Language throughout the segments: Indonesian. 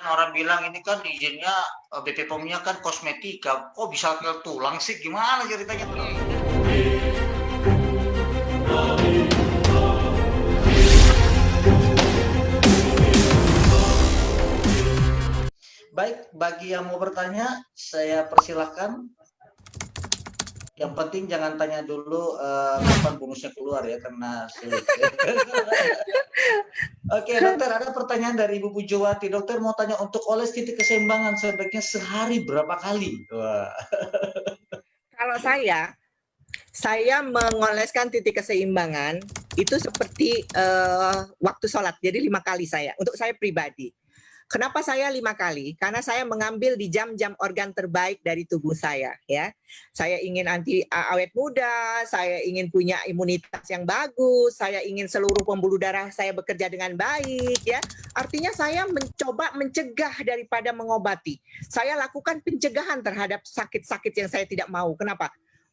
Orang bilang ini kan izinnya BP POM-nya kan kosmetika, kok bisa ke tulang sih? Gimana ceritanya tuh? Baik, bagi yang mau bertanya, saya persilahkan. Yang penting jangan tanya dulu kapan bonusnya keluar ya, karena sulit. Oke, dokter, ada pertanyaan dari Ibu Pujowati. Dokter mau tanya, untuk oles titik keseimbangan sebaiknya sehari berapa kali? Wah. Kalau saya mengoleskan titik keseimbangan itu seperti waktu sholat, jadi 5 kali saya, untuk saya pribadi. Kenapa saya 5 kali? Karena saya mengambil di jam-jam organ terbaik dari tubuh saya, ya. Saya ingin awet muda, saya ingin punya imunitas yang bagus, saya ingin seluruh pembuluh darah saya bekerja dengan baik, ya. Artinya saya mencoba mencegah daripada mengobati. Saya lakukan pencegahan terhadap sakit-sakit yang saya tidak mau. Kenapa?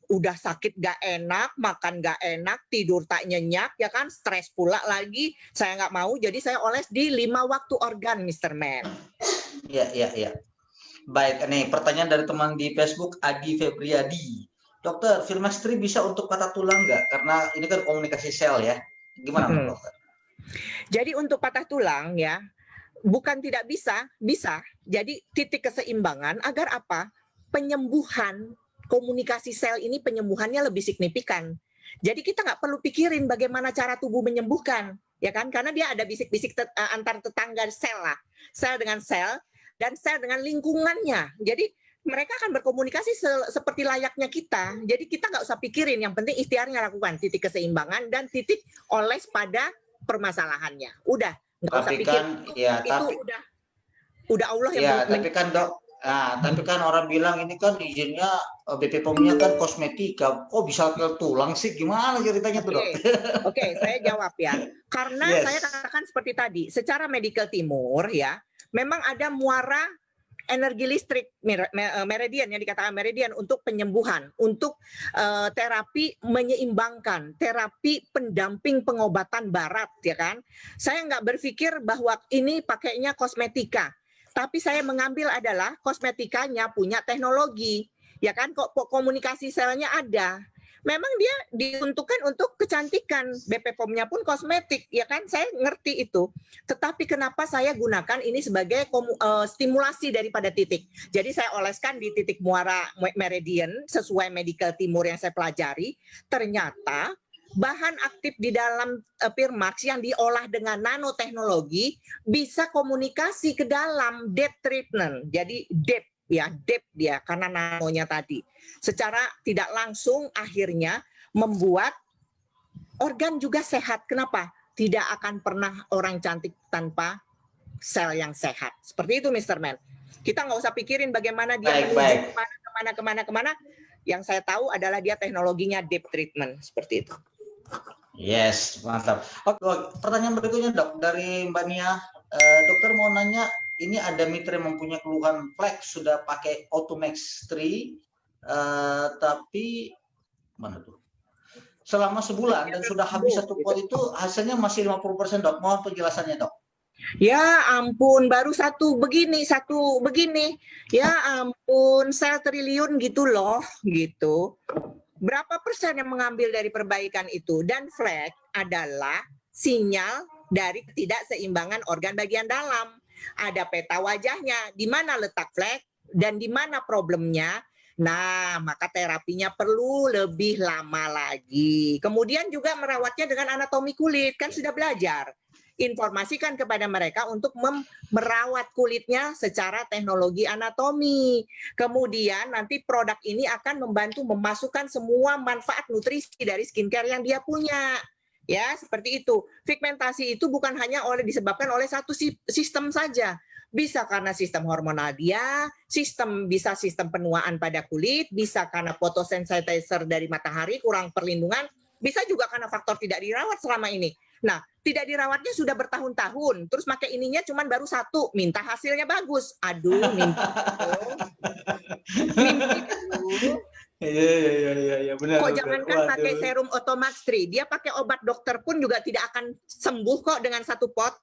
Udah sakit gak enak, makan gak enak, tidur tak nyenyak, ya kan, stres pula lagi, saya nggak mau, jadi saya oles di 5 waktu organ, Mr. Man. Ya. Baik, nih pertanyaan dari teman di Facebook, Adi Febriadi. Dokter, Filmestri bisa untuk patah tulang nggak? Karena ini kan komunikasi sel ya. Gimana dokter? Jadi untuk patah tulang ya, bukan tidak bisa, bisa. Jadi titik keseimbangan agar apa? Penyembuhan komunikasi sel ini penyembuhannya lebih signifikan. Jadi kita nggak perlu pikirin bagaimana cara tubuh menyembuhkan, ya kan? Karena dia ada bisik-bisik antar tetangga sel lah, sel dengan sel dan sel dengan lingkungannya. Jadi mereka akan berkomunikasi seperti layaknya kita. Jadi kita nggak usah pikirin, yang penting ikhtiarnya lakukan titik keseimbangan dan titik oles pada permasalahannya. Udah, nggak usah pikir. Ya, itu udah Allah yang ya, tapi kan dok. Nah, tapi kan orang bilang ini kan izinnya BP POM-nya kan kosmetika, kok bisa ke tulang sih? Gimana ceritanya tuh dok? Oke, saya jawab ya. Karena saya katakan seperti tadi, secara medical timur ya, memang ada muara energi listrik meridian yang dikatakan meridian untuk penyembuhan, untuk terapi menyeimbangkan, terapi pendamping pengobatan barat, ya kan? Saya nggak berpikir bahwa ini pakainya kosmetika, tapi saya mengambil adalah kosmetikanya punya teknologi, ya kan? Kok komunikasi selnya ada. Memang dia diuntukkan untuk kecantikan, BP POM-nya pun kosmetik, ya kan? Saya ngerti itu. Tetapi kenapa saya gunakan ini sebagai stimulasi daripada titik. Jadi saya oleskan di titik muara meridian sesuai medical timur yang saya pelajari. Ternyata bahan aktif di dalam Pirmax yang diolah dengan nanoteknologi bisa komunikasi ke dalam depth treatment. Jadi depth dia karena nanonya tadi. Secara tidak langsung akhirnya membuat organ juga sehat. Kenapa? Tidak akan pernah orang cantik tanpa sel yang sehat. Seperti itu, Mr. Man. Kita nggak usah pikirin bagaimana dia menuju kemana. Yang saya tahu adalah dia teknologinya deep treatment. Seperti itu. Yes, mantap. Oke, pertanyaan berikutnya dok, dari Mbak Nia. Dokter mau nanya, ini ada mitra yang mempunyai keluhan flek, sudah pakai Automax 3, tapi mana tuh? Selama sebulan dan sudah habis 1 pot itu hasilnya masih 50% dok. Mohon penjelasannya dok. Ya ampun, baru satu begini. Ya ampun, sel triliun gitu loh, gitu. Berapa persen yang mengambil dari perbaikan itu? Dan flek adalah sinyal dari ketidakseimbangan organ bagian dalam. Ada peta wajahnya, di mana letak flek dan di mana problemnya. Nah, maka terapinya perlu lebih lama lagi. Kemudian juga merawatnya dengan anatomi kulit, kan sudah belajar. Informasikan kepada mereka untuk merawat kulitnya secara teknologi anatomi. Kemudian nanti produk ini akan membantu memasukkan semua manfaat nutrisi dari skincare yang dia punya. Ya, seperti itu. Pigmentasi itu bukan hanya disebabkan oleh satu sistem saja. Bisa karena sistem hormonal dia, bisa sistem penuaan pada kulit, bisa karena photosensitizer dari matahari, kurang perlindungan, bisa juga karena faktor tidak dirawat selama ini. Nah, tidak dirawatnya sudah bertahun-tahun, terus pakai ininya cuman baru 1, minta hasilnya bagus. Aduh, mimpi dulu. Iya, benar. Kok jangankan pakai serum Automax 3, dia pakai obat dokter pun juga tidak akan sembuh kok dengan 1 pot.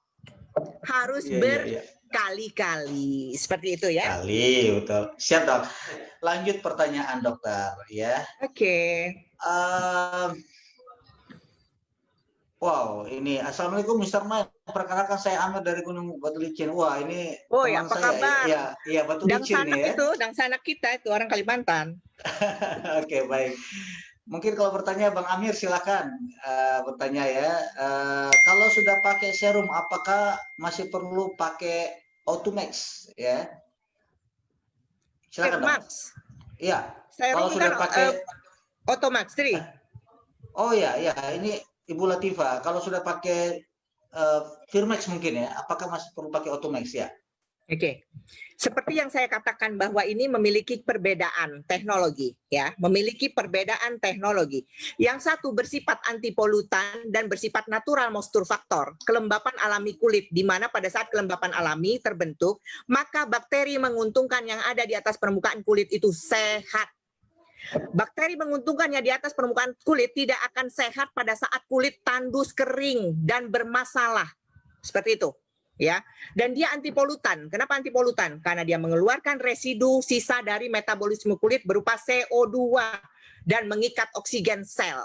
Harus Iya, iya, iya. berkali-kali. Seperti itu ya. Kali, betul. Siap, Dok. Lanjut pertanyaan dokter, ya. Oke. Ehm, wow, ini Assalamualaikum Mr. Man. Perkenalkan saya Ahmad dari Gunung Batu Licin. Wah, ini Oh ya, teman apa saya. kabar? Ya, ya Batu Dang Licin sanak nih ya. itu, dang sanak kita itu orang Kalimantan. Oke, baik. Mungkin kalau bertanya Bang Amir silakan bertanya ya. Kalau sudah pakai serum, apakah masih perlu pakai Automax ya? Silakan Dok. Firmax. Iya. Kalau Serum sudah kan pakai Automax 3. oh ya, ya, ini Ibu Latifa. Kalau sudah pakai Firmax mungkin ya, apakah masih perlu pakai Automax ya? Oke. Seperti yang saya katakan bahwa ini memiliki perbedaan teknologi ya, memiliki perbedaan teknologi. Yang satu bersifat anti polutan dan bersifat natural moisture factor, kelembapan alami kulit, di mana pada saat kelembapan alami terbentuk, maka bakteri menguntungkan yang ada di atas permukaan kulit itu sehat. Bakteri menguntungkannya di atas permukaan kulit tidak akan sehat pada saat kulit tandus, kering, dan bermasalah. Seperti itu. Ya, dan dia anti polutan. Kenapa anti polutan? Karena dia mengeluarkan residu sisa dari metabolisme kulit berupa CO2 dan mengikat oksigen sel.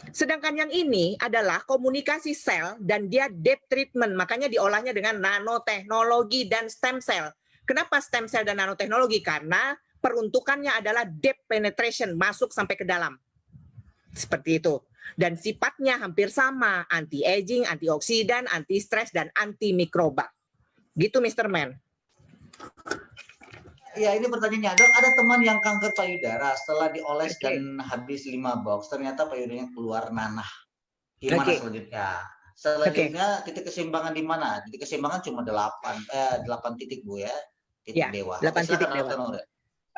Sedangkan yang ini adalah komunikasi sel dan dia depth treatment, makanya diolahnya dengan nanoteknologi dan stem cell. Kenapa stem cell dan nanoteknologi? Karena peruntukannya adalah depth penetration, masuk sampai ke dalam. Seperti itu. Dan sifatnya hampir sama, anti-aging, antioksidan, anti-stres, dan anti-mikroba. Gitu, Mr. Man. Ya, ini pertanyaannya, Dok, ada teman yang kanker payudara setelah dioles dan habis 5 box, ternyata payudaranya keluar nanah. Gimana selanjutnya? Selanjutnya titik keseimbangan di mana? Titik keseimbangan cuma 8 titik Bu ya. Titik dewa. 8 titik dewa. Dokter.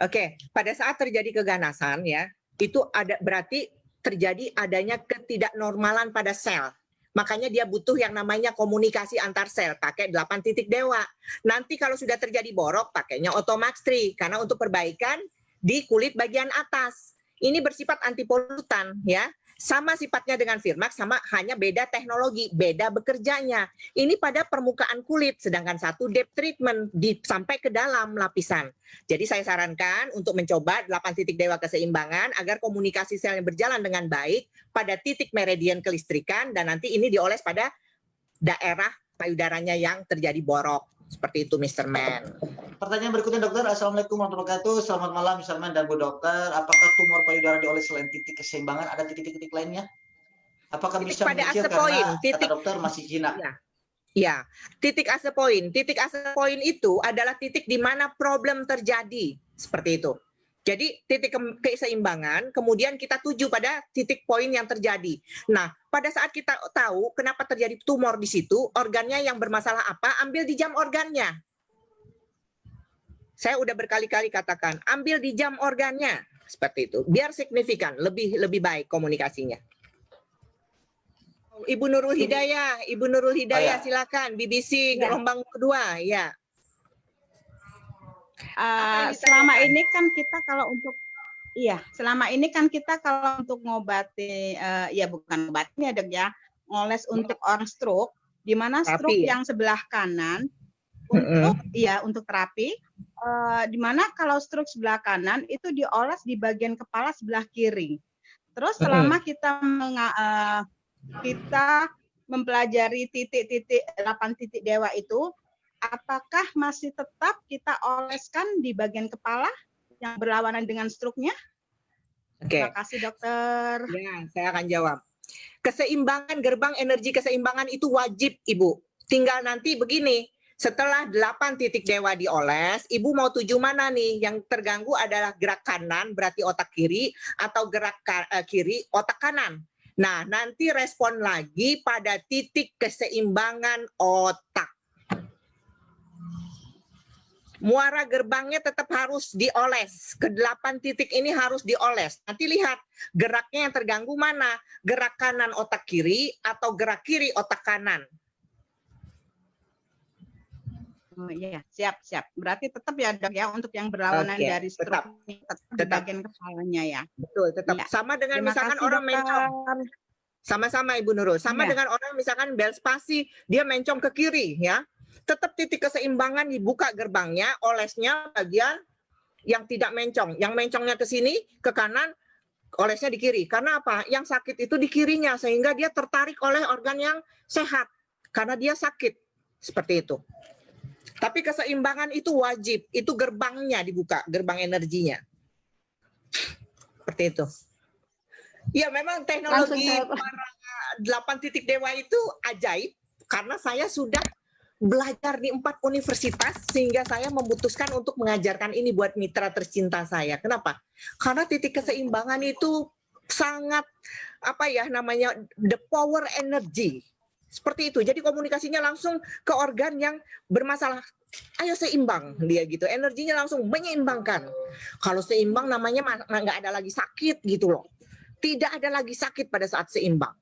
Oke, pada saat terjadi keganasan ya, itu ada berarti terjadi adanya ketidaknormalan pada sel. Makanya dia butuh yang namanya komunikasi antar sel, pakai 8 titik dewa. Nanti kalau sudah terjadi borok, pakainya Automax 3, karena untuk perbaikan di kulit bagian atas. Ini bersifat anti polutan ya. Sama sifatnya dengan Firmax, sama hanya beda teknologi, beda bekerjanya. Ini pada permukaan kulit, sedangkan satu depth treatment sampai ke dalam lapisan. Jadi saya sarankan untuk mencoba 8 titik dewa keseimbangan agar komunikasi selnya berjalan dengan baik pada titik meridian kelistrikan dan nanti ini dioles pada daerah payudaranya yang terjadi borok. Seperti itu, Mr. Man. Pertanyaan berikutnya, Dokter. Assalamualaikum warahmatullahi wabarakatuh. Selamat malam, Mr. Man dan Bu Dokter. Apakah tumor payudara dioles selain titik keseimbangan ada titik-titik lainnya? Apakah bisa mengecil karena kata dokter masih jinak? Ya, titik ase point. Titik ase point itu adalah titik di mana problem terjadi. Seperti itu. Jadi titik keseimbangan, kemudian kita tuju pada titik poin yang terjadi. Nah, pada saat kita tahu kenapa terjadi tumor di situ, organnya yang bermasalah apa, ambil di jam organnya. Saya udah berkali-kali katakan, ambil di jam organnya. Seperti itu. Biar signifikan, lebih baik komunikasinya. Ibu Nurul Hidayah, silakan. BBC gelombang kedua, ya. Selama ini kan kita kalau untuk ngobati ya bukan ngobatin ya Dok ya, ngoles untuk orang stroke, di mana stroke yang sebelah kanan untuk terapi, di mana kalau stroke sebelah kanan itu dioles di bagian kepala sebelah kiri. Terus selama kita mempelajari 8 titik dewa itu, apakah masih tetap kita oleskan di bagian kepala yang berlawanan dengan stroke-nya? Terima kasih, Dokter. Ya, saya akan jawab. Keseimbangan gerbang energi keseimbangan itu wajib, Ibu. Tinggal nanti begini, setelah 8 titik dewa dioles, Ibu mau tuju mana nih? Yang terganggu adalah gerak kanan, berarti otak kiri, atau gerak kiri, otak kanan. Nah, nanti respon lagi pada titik keseimbangan otak. Muara gerbangnya tetap harus dioles. Ke-8 titik ini harus dioles. Nanti lihat geraknya yang terganggu mana. Gerak kanan otak kiri atau gerak kiri otak kanan. Oh iya, siap. Berarti tetap ya Dok ya untuk yang berlawanan dari stroke tetap di bagian kepalanya ya. Betul, tetap. Ya. Sama dengan misalkan orang mental. Sama-sama Ibu Nurul. Sama Iya. dengan orang misalkan bel spasi, dia mencong ke kiri ya. Tetap titik keseimbangan dibuka gerbangnya, olesnya bagian yang tidak mencong. Yang mencongnya ke sini, ke kanan, olesnya di kiri. Karena apa? Yang sakit itu di kirinya, sehingga dia tertarik oleh organ yang sehat. Karena dia sakit. Seperti itu. Tapi keseimbangan itu wajib. Itu gerbangnya dibuka, gerbang energinya. Seperti itu. Ya memang teknologi para 8 titik dewa itu ajaib karena saya sudah belajar di 4 universitas sehingga saya memutuskan untuk mengajarkan ini buat mitra tercinta saya. Kenapa? Karena titik keseimbangan itu sangat apa ya namanya the power energy. Seperti itu. Jadi komunikasinya langsung ke organ yang bermasalah. Ayo seimbang dia gitu. Energinya langsung menyeimbangkan. Kalau seimbang namanya nggak ada lagi sakit gitu loh. Tidak ada lagi sakit pada saat seimbang.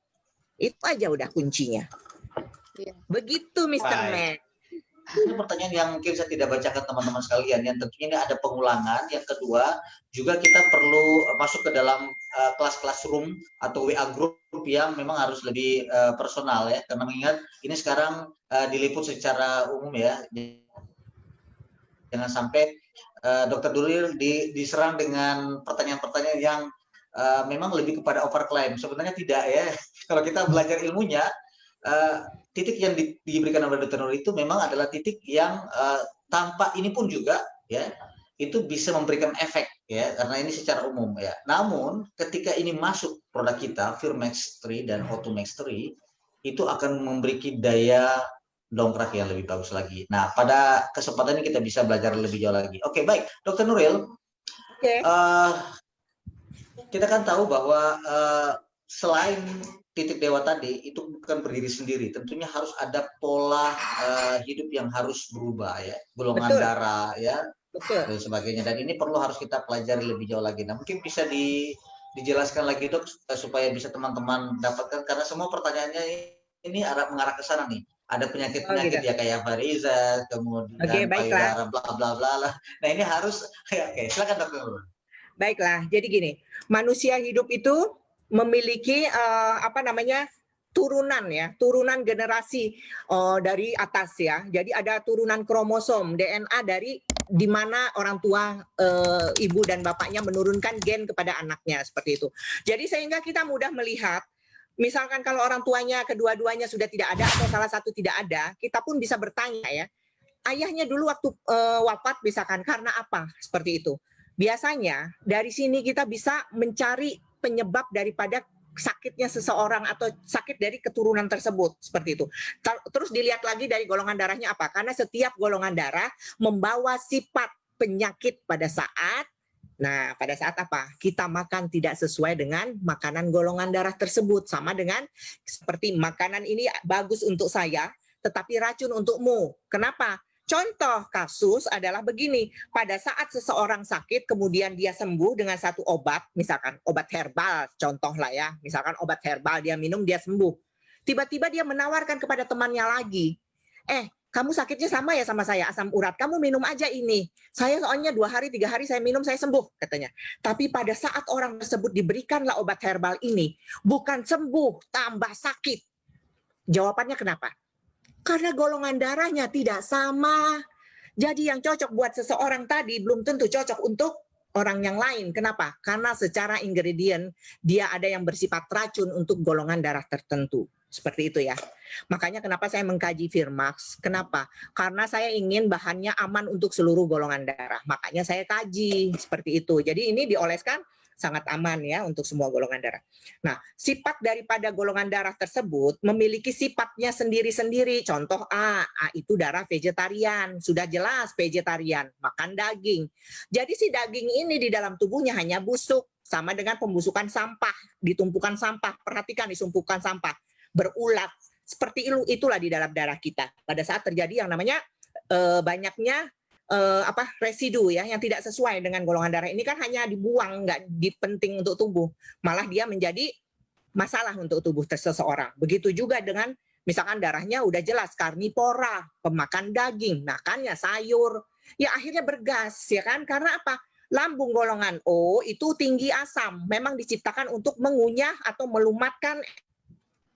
Itu aja udah kuncinya. Begitu Mr. Man. Ini pertanyaan yang mungkin saya tidak bacakan teman-teman sekalian. Yang tentunya ini ada pengulangan. Yang kedua, juga kita perlu masuk ke dalam kelas-kelas room atau WA group yang memang harus lebih personal ya. Karena mengingat ini sekarang diliput secara umum ya. Jangan sampai Dr. Nuril diserang dengan pertanyaan-pertanyaan yang memang lebih kepada overclaim. Sebenarnya tidak ya. Kalau kita belajar ilmunya, titik yang diberikan oleh Dr. Nuril itu memang adalah titik yang tanpa ini pun juga ya itu bisa memberikan efek ya karena ini secara umum ya. Namun ketika ini masuk produk kita Firmax 3 dan Automax 3 itu akan memberi daya dongkrak yang lebih bagus lagi. Nah, pada kesempatan ini kita bisa belajar lebih jauh lagi. Oke, baik. Dr. Nuril, kita kan tahu bahwa selain titik dewa tadi itu bukan berdiri sendiri, tentunya harus ada pola hidup yang harus berubah ya, golongan darah ya, dan sebagainya. Dan ini perlu harus kita pelajari lebih jauh lagi. Nah, mungkin bisa dijelaskan lagi Dok supaya bisa teman-teman dapatkan karena semua pertanyaannya ini mengarah ke sana nih. Ada penyakit-penyakit ya kayak variza, kemudian payudara, bla bla bla lah. Nah ini harus, oke, silakan Dokter. Baiklah, jadi gini, manusia hidup itu memiliki turunan ya, turunan generasi dari atas ya. Jadi ada turunan kromosom DNA dari di mana orang tua ibu dan bapaknya menurunkan gen kepada anaknya seperti itu. Jadi sehingga kita mudah melihat. Misalkan kalau orang tuanya kedua-duanya sudah tidak ada atau salah satu tidak ada, kita pun bisa bertanya ya, ayahnya dulu waktu wafat misalkan karena apa? Seperti itu. Biasanya dari sini kita bisa mencari penyebab daripada sakitnya seseorang atau sakit dari keturunan tersebut seperti itu. Terus dilihat lagi dari golongan darahnya apa? Karena setiap golongan darah membawa sifat penyakit pada saat apa? Kita makan tidak sesuai dengan makanan golongan darah tersebut. Sama dengan seperti makanan ini bagus untuk saya, tetapi racun untukmu. Kenapa? Contoh kasus adalah begini, pada saat seseorang sakit, kemudian dia sembuh dengan satu obat, misalkan obat herbal, contoh lah ya, misalkan obat herbal dia minum, dia sembuh. Tiba-tiba dia menawarkan kepada temannya lagi, kamu sakitnya sama ya sama saya, asam urat. Kamu minum aja ini. Saya soalnya 2 hari, 3 hari saya minum, saya sembuh, katanya. Tapi pada saat orang tersebut diberikanlah obat herbal ini, bukan sembuh, tambah sakit. Jawabannya kenapa? Karena golongan darahnya tidak sama. Jadi yang cocok buat seseorang tadi belum tentu cocok untuk orang yang lain. Kenapa? Karena secara ingredient dia ada yang bersifat racun untuk golongan darah tertentu. Seperti itu ya. Makanya kenapa saya mengkaji Firmax. Kenapa? Karena saya ingin bahannya aman untuk seluruh golongan darah. Makanya saya kaji seperti itu. Jadi ini dioleskan sangat aman ya untuk semua golongan darah. Nah, sifat daripada golongan darah tersebut memiliki sifatnya sendiri-sendiri. Contoh A itu darah vegetarian. Sudah jelas vegetarian, makan daging. Jadi si daging ini di dalam tubuhnya hanya busuk. Sama dengan pembusukan sampah, ditumpukan sampah. Perhatikan disumpukan sampah. Berulat seperti itulah di dalam darah kita pada saat terjadi yang namanya banyaknya residu ya yang tidak sesuai dengan golongan darah ini kan hanya dibuang nggak dipenting untuk tubuh malah dia menjadi masalah untuk tubuh seseorang. Begitu juga dengan misalkan darahnya udah jelas karnivora, pemakan daging, makannya sayur, ya akhirnya bergas ya kan karena apa? Lambung golongan O itu tinggi asam, memang diciptakan untuk mengunyah atau melumatkan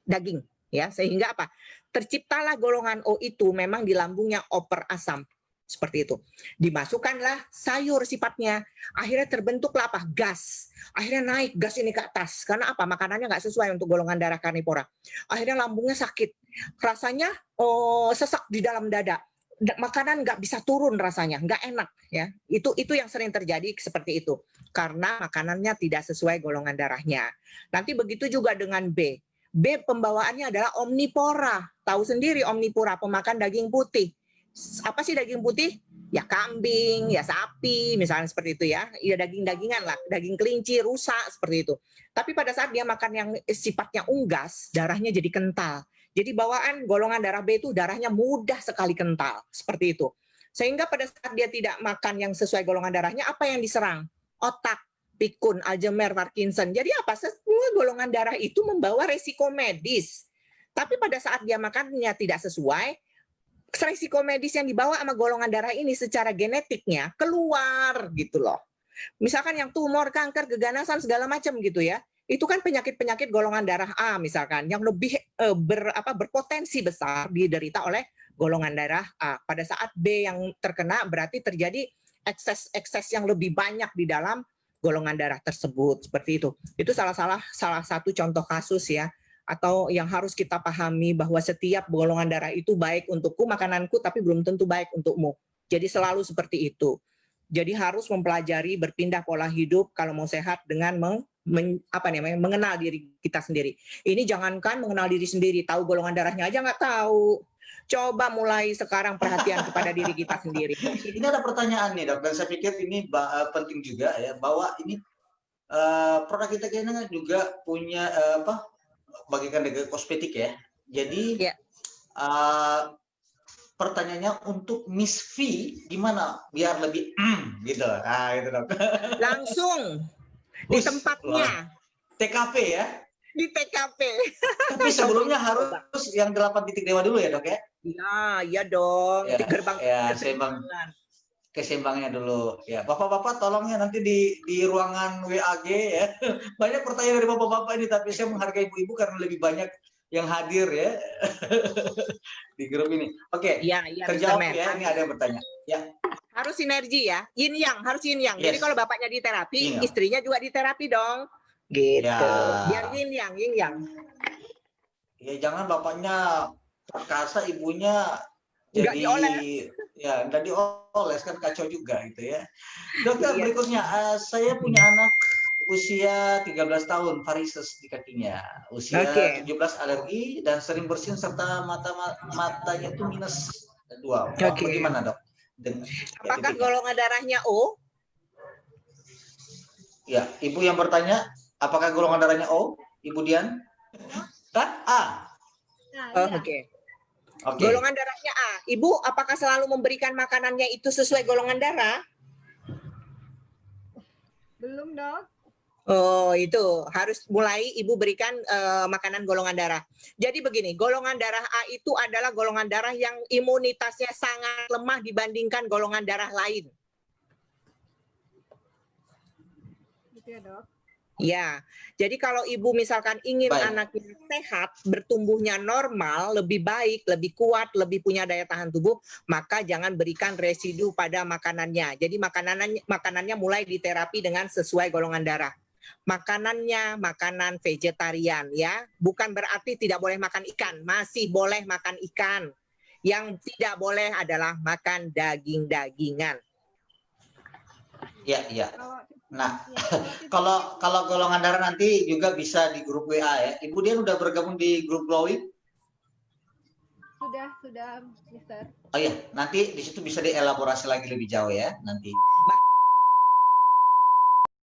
daging, ya, sehingga apa? Terciptalah golongan O itu memang di lambungnya oper asam. Seperti itu. Dimasukkanlah sayur sifatnya. Akhirnya terbentuklah apa? Gas. Akhirnya naik gas ini ke atas. Karena apa? Makanannya nggak sesuai untuk golongan darah karnivora. Akhirnya lambungnya sakit. Rasanya sesak di dalam dada. Makanan nggak bisa turun rasanya. Nggak enak. Ya. Itu yang sering terjadi seperti itu. Karena makanannya tidak sesuai golongan darahnya. Nanti begitu juga dengan B. B pembawaannya adalah omnivora. Tahu sendiri omnivora, pemakan daging putih. Apa sih daging putih? Ya kambing, ya sapi, misalnya seperti itu ya. Ya daging-dagingan lah, daging kelinci, rusa, seperti itu. Tapi pada saat dia makan yang sifatnya unggas, darahnya jadi kental. Jadi bawaan golongan darah B itu darahnya mudah sekali kental, seperti itu. Sehingga pada saat dia tidak makan yang sesuai golongan darahnya, apa yang diserang? Otak, pikun, Alzheimer, Parkinson. Jadi apa? Semua golongan darah itu membawa resiko medis. Tapi pada saat dia makannya tidak sesuai, resiko medis yang dibawa sama golongan darah ini secara genetiknya keluar gitu loh. Misalkan yang tumor, kanker, keganasan segala macam gitu ya. Itu kan penyakit-penyakit golongan darah A misalkan yang lebih berpotensi besar diderita oleh golongan darah A. Pada saat B yang terkena berarti terjadi ekses yang lebih banyak di dalam golongan darah tersebut, seperti itu. Itu salah satu contoh kasus ya. Atau yang harus kita pahami bahwa setiap golongan darah itu baik untukku, makananku, tapi belum tentu baik untukmu. Jadi selalu seperti itu. Jadi harus mempelajari berpindah pola hidup kalau mau sehat dengan mengenal diri kita sendiri. Ini jangankan mengenal diri sendiri, tahu golongan darahnya aja nggak tahu. Coba mulai sekarang perhatian kepada diri kita sendiri. Ini ada pertanyaan nih dok, dan saya pikir ini penting juga ya, bahwa ini produk kita kayaknya juga punya bagikan dari kosmetik ya. Jadi pertanyaannya untuk Miss V gimana biar lebih gitu. Gitu dok. Langsung di tempatnya. TKP ya. Di TKP. Tapi sebelumnya harus yang 8 titik dewa dulu ya dok ya. Iya dong. Ya, di gerbang keseimbangnya dulu ya. Bapak-bapak tolongnya nanti di ruangan WAG ya. Banyak pertanyaan dari bapak-bapak ini, tapi saya menghargai ibu-ibu karena lebih banyak yang hadir ya di grup ini. Oke. Iya, terjawab ya. Ini ada yang bertanya. Ya. Harus sinergi ya. Yin yang, harus yin yang. Yes. Jadi kalau bapaknya di terapi, Yin yang. istrinya juga di terapi dong. Gitu. Ya. Biar yin yang. Ya jangan bapaknya perkasa, ibunya jadi nggak dioles kan kacau juga gitu ya. Dokter berikutnya saya punya anak usia 13 tahun varises di kakinya, usia 17 alergi dan sering bersin serta matanya itu -2. Bagaimana dok? Apakah golongan darahnya O? Ya, ibu yang bertanya apakah golongan darahnya O, Ibu Dian? Kan A. Oke. Golongan darahnya A. Ibu, apakah selalu memberikan makanannya itu sesuai golongan darah? Belum, dok. Oh, itu harus mulai ibu berikan makanan golongan darah. Jadi begini, golongan darah A itu adalah golongan darah yang imunitasnya sangat lemah dibandingkan golongan darah lain. Gitu ya, dok. Ya, jadi kalau ibu misalkan ingin anaknya sehat, bertumbuhnya normal, lebih baik, lebih kuat, lebih punya daya tahan tubuh, maka jangan berikan residu pada makanannya. Jadi makanannya mulai diterapi dengan sesuai golongan darah. Makanannya makanan vegetarian ya, bukan berarti tidak boleh makan ikan, masih boleh makan ikan. Yang tidak boleh adalah makan daging-dagingan. Ya. Nah, kalau golongan darah nanti juga bisa di grup WA ya. Ibu Dian udah bergabung di grup Glowing? Sudah, Mister. Oh iya, nanti di situ bisa dielaborasi lagi lebih jauh ya nanti.